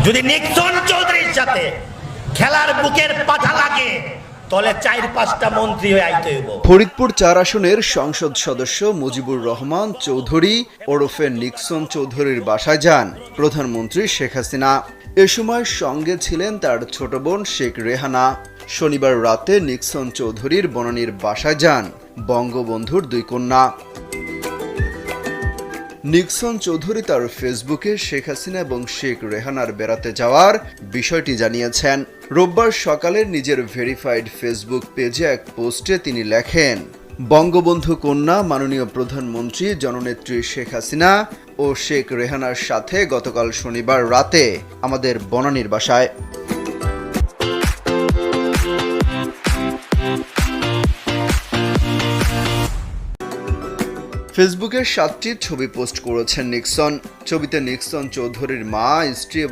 যদি নিক্সন চৌধুরীর সাথে খেলার বুকের পাঠা লাগে তলে 4-5টা মন্ত্রী হয়ে আইতে হইব। ফরিদপুর 4 আসনের সংসদ সদস্য মুজিবুর রহমান চৌধুরী ওরফে নিক্সন চৌধুরীর বাসায় যান প্রধানমন্ত্রী শেখ হাসিনা। এ সময় সঙ্গে ছিলেন তার ছোট বোন শেখ রেহানা। শনিবার রাতে নিক্সন চৌধুরীর বনানীর বাসায় যান বঙ্গবন্ধুর 2 কন্যা। নিক্সন চৌধুরী তার ফেসবুকে শেখ হাসিনা এবং শেখ রেহানার বেড়াতে যাওয়ার বিষয়টি জানিয়েছেন। রোববার সকালে নিজের ভেরিফাইড ফেসবুক পেজে এক পোস্টে তিনি লেখেন, বঙ্গবন্ধু কন্যা মাননীয় প্রধানমন্ত্রী জননেত্রী শেখ হাসিনা ও শেখ রেহানার সাথে গতকাল শনিবার রাতে আমাদের বনানীর বাসায়। ফেসবুকে 7টি ছবি পোস্ট করেছেন নিক্সন। ছবিতে নিক্সন চৌধুরীর মা, স্ত্রী